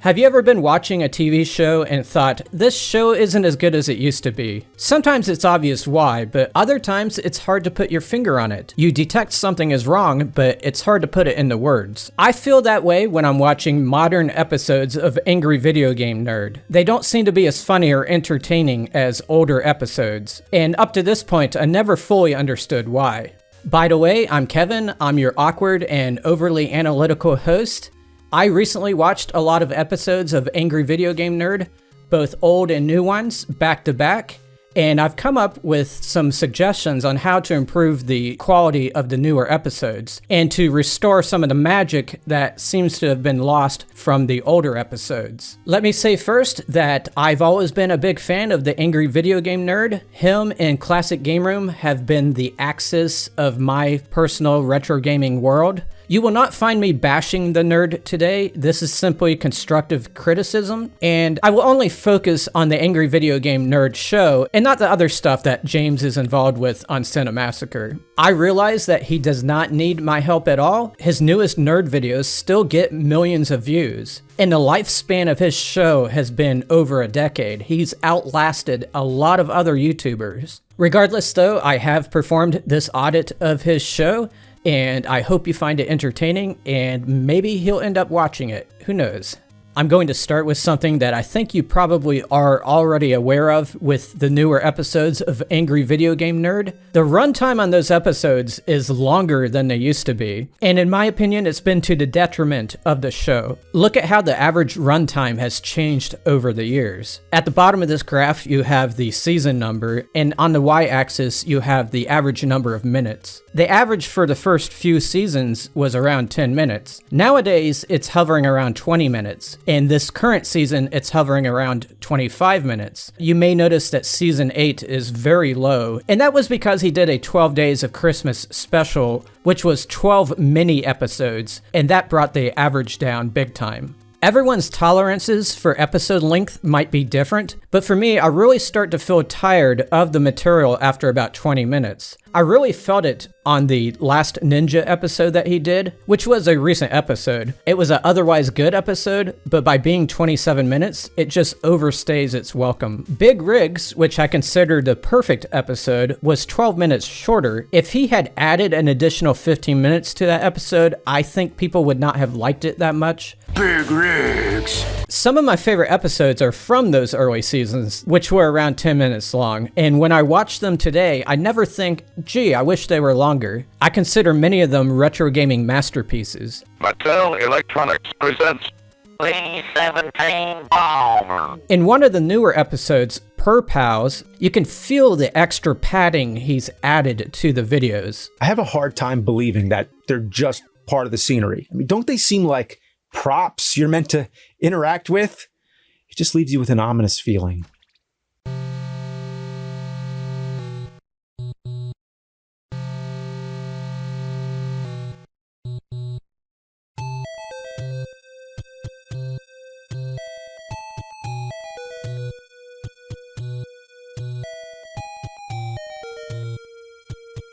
Have you ever been watching a TV show and thought, this show isn't as good as it used to be? Sometimes it's obvious why, but other times it's hard to put your finger on it. You detect something is wrong, but it's hard to put it into words. I feel that way when I'm watching modern episodes of Angry Video Game Nerd. They don't seem to be as funny or entertaining as older episodes, and up to this point, I never fully understood why. By the way, I'm Kevin. I'm your awkward and overly analytical host. I recently watched a lot of episodes of Angry Video Game Nerd, both old and new ones, back to back, and I've come up with some suggestions on how to improve the quality of the newer episodes and to restore some of the magic that seems to have been lost from the older episodes. Let me say first that I've always been a big fan of the Angry Video Game Nerd. Him and Classic Game Room have been the axis of my personal retro gaming world. You will not find me bashing the nerd today. This is simply constructive criticism, and I will only focus on the Angry Video Game Nerd show and not the other stuff that James is involved with on Cinemassacre. I realize that he does not need my help at all. His newest nerd videos still get millions of views, and the lifespan of his show has been over a decade. He's outlasted a lot of other YouTubers. Regardless though, I have performed this audit of his show, and I hope you find it entertaining, and maybe he'll end up watching it. Who knows? I'm going to start with something that I think you probably are already aware of with the newer episodes of Angry Video Game Nerd. The runtime on those episodes is longer than they used to be, and in my opinion, it's been to the detriment of the show. Look at how the average runtime has changed over the years. At the bottom of this graph, you have the season number, and on the y-axis, you have the average number of minutes. The average for the first few seasons was around 10 minutes. Nowadays, it's hovering around 20 minutes. In this current season, it's hovering around 25 minutes. You may notice that season 8 is very low, and that was because he did a 12 Days of Christmas special, which was 12 mini episodes, and that brought the average down big time. Everyone's tolerances for episode length might be different, but for me, I really start to feel tired of the material after about 20 minutes. I really felt it on the last Ninja episode that he did, which was a recent episode. It was an otherwise good episode, but by being 27 minutes, it just overstays its welcome. Big Rigs, which I consider the perfect episode, was 12 minutes shorter. If he had added an additional 15 minutes to that episode, I think people would not have liked it that much. Big Rigs. Some of my favorite episodes are from those early seasons, which were around 10 minutes long, and when I watch them today, I never think, gee, I wish they were longer. I consider many of them retro gaming masterpieces. Mattel Electronics presents B-17 Bomber. In one of the newer episodes, Purr Pals, you can feel the extra padding he's added to the videos. I have a hard time believing that they're just part of the scenery. I mean, don't they seem like props you're meant to interact with? It just leaves you with an ominous feeling.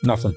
Nothing.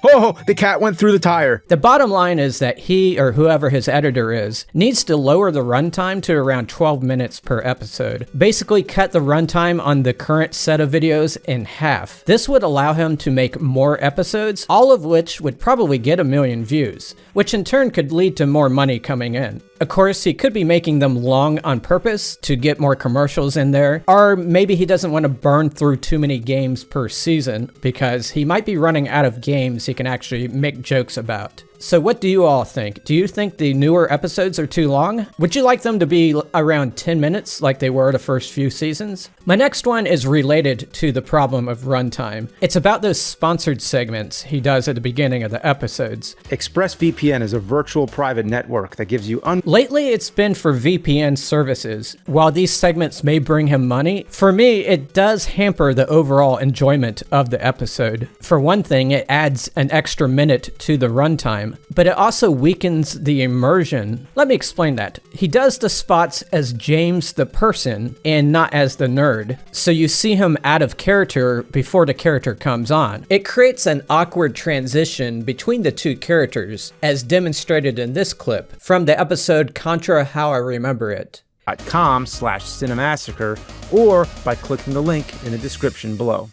Oh, the cat went through the tire. The bottom line is that he, or whoever his editor is, needs to lower the runtime to around 12 minutes per episode. Basically cut the runtime on the current set of videos in half. This would allow him to make more episodes, all of which would probably get 1 million views, which in turn could lead to more money coming in. Of course, he could be making them long on purpose to get more commercials in there, or maybe he doesn't want to burn through too many games per season because he might be running out of games he can actually make jokes about. So what do you all think? Do you think the newer episodes are too long? Would you like them to be around 10 minutes like they were the first few seasons? My next one is related to the problem of runtime. It's about those sponsored segments he does at the beginning of the episodes. ExpressVPN is a virtual private network that gives you Lately, it's been for VPN services. While these segments may bring him money, for me, it does hamper the overall enjoyment of the episode. For one thing, it adds an extra minute to the runtime, time, but it also weakens the immersion. Let me explain that. He does the spots as James the person and not as the nerd, so you see him out of character before the character comes on. It creates an awkward transition between the two characters, as demonstrated in this clip from the episode Contra How I Remember It. .com/Cinemassacre or by clicking the link in the description below.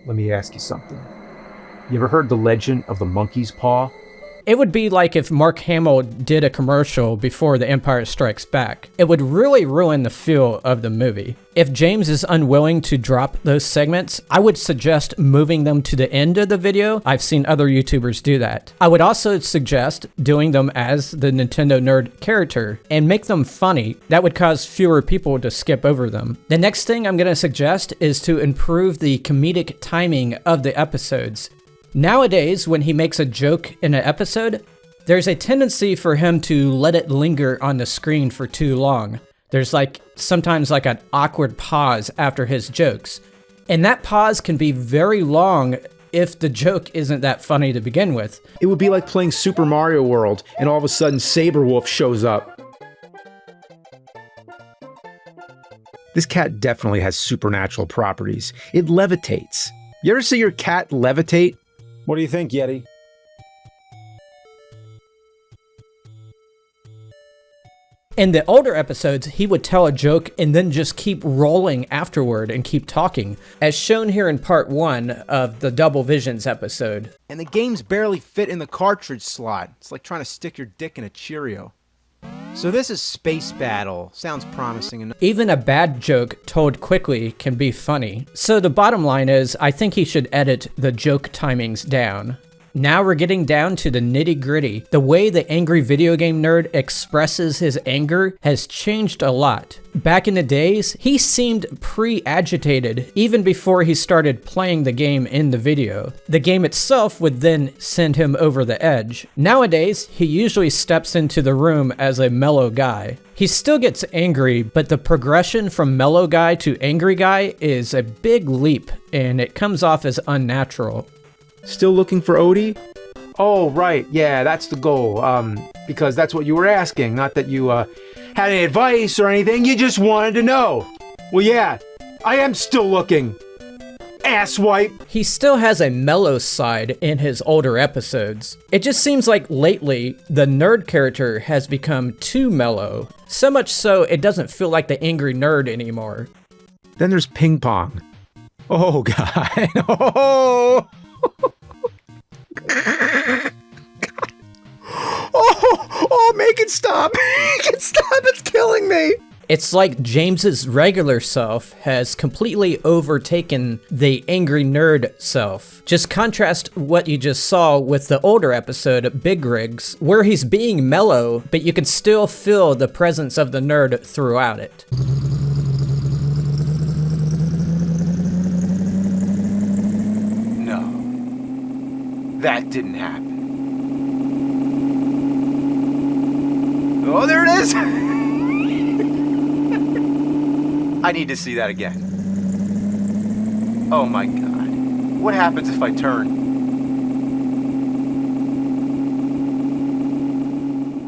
Let me ask you something. You ever heard the legend of the monkey's paw? It would be like if Mark Hamill did a commercial before The Empire Strikes Back. It would really ruin the feel of the movie. If James is unwilling to drop those segments, I would suggest moving them to the end of the video. I've seen other YouTubers do that. I would also suggest doing them as the Nintendo nerd character and make them funny. That would cause fewer people to skip over them. The next thing I'm going to suggest is to improve the comedic timing of the episodes. Nowadays, when he makes a joke in an episode, there's a tendency for him to let it linger on the screen for too long. There's sometimes an awkward pause after his jokes. And that pause can be very long if the joke isn't that funny to begin with. It would be like playing Super Mario World and all of a sudden Saberwolf shows up. This cat definitely has supernatural properties. It levitates. You ever see your cat levitate? What do you think, Yeti? In the older episodes, he would tell a joke and then just keep rolling afterward and keep talking, as shown here in part 1 of the Double Visions episode. And the games barely fit in the cartridge slot. It's like trying to stick your dick in a Cheerio. So this is Space Battle. Sounds promising enough. Even a bad joke told quickly can be funny. So the bottom line is, I think he should edit the joke timings down. Now we're getting down to the nitty-gritty. The way the angry video game nerd expresses his anger has changed a lot. Back in the days, he seemed pre-agitated even before he started playing the game in the video. The game itself would then send him over the edge. Nowadays, he usually steps into the room as a mellow guy. He still gets angry, but the progression from mellow guy to angry guy is a big leap, and it comes off as unnatural. Still looking for Odie? Oh, right. Yeah, that's the goal. Because that's what you were asking. Not that you, had any advice or anything. You just wanted to know. Well, yeah, I am still looking. Asswipe. He still has a mellow side in his older episodes. It just seems like lately, the nerd character has become too mellow. So much so, it doesn't feel like the angry nerd anymore. Then there's Ping Pong. Oh, God. Oh! Oh, make it stop. Make it stop. It's killing me. It's like James's regular self has completely overtaken the angry nerd self. Just contrast what you just saw with the older episode, Big Rigs, where he's being mellow, but you can still feel the presence of the nerd throughout it. That didn't happen. Oh, there it is! I need to see that again. Oh my God. What happens if I turn?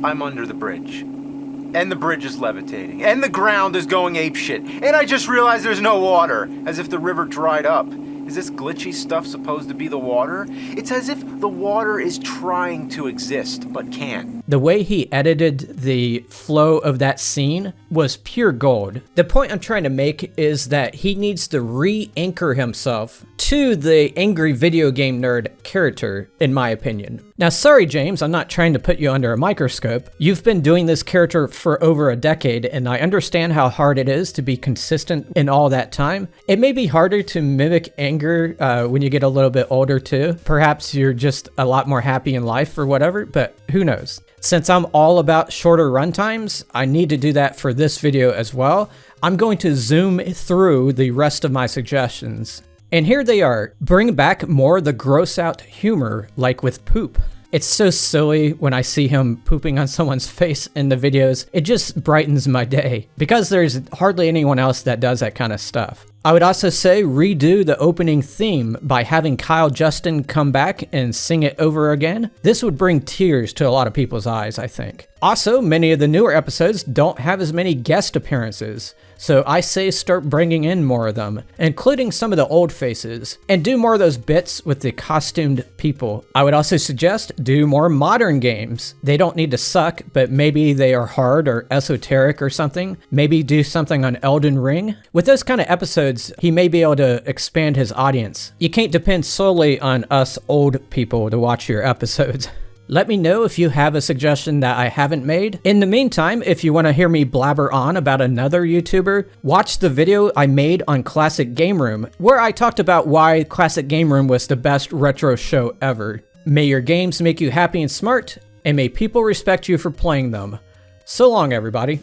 I'm under the bridge. And the bridge is levitating. And the ground is going apeshit. And I just realized there's no water. As if the river dried up. Is this glitchy stuff supposed to be the water? It's as if the water is trying to exist, but can't. The way he edited the flow of that scene was pure gold. The point I'm trying to make is that he needs to re-anchor himself to the angry video game nerd character, in my opinion. Now, sorry, James, I'm not trying to put you under a microscope. You've been doing this character for over a decade, and I understand how hard it is to be consistent in all that time. It may be harder to mimic anger when you get a little bit older too. Perhaps you're just a lot more happy in life or whatever, but who knows? Since I'm all about shorter runtimes, I need to do that for this video as well. I'm going to zoom through the rest of my suggestions. And here they are. Bring back more of the gross out humor, like with poop. It's so silly when I see him pooping on someone's face in the videos. It just brightens my day because there's hardly anyone else that does that kind of stuff. I would also say redo the opening theme by having Kyle Justin come back and sing it over again. This would bring tears to a lot of people's eyes, I think. Also, many of the newer episodes don't have as many guest appearances, so I say start bringing in more of them, including some of the old faces, and do more of those bits with the costumed people. I would also suggest do more modern games. They don't need to suck, but maybe they are hard or esoteric or something. Maybe do something on Elden Ring. With those kind of episodes, he may be able to expand his audience. You can't depend solely on us old people to watch your episodes. Let me know if you have a suggestion that I haven't made. In the meantime, if you want to hear me blabber on about another YouTuber, watch the video I made on Classic Game Room, where I talked about why Classic Game Room was the best retro show ever. May your games make you happy and smart, and may people respect you for playing them. So long, everybody.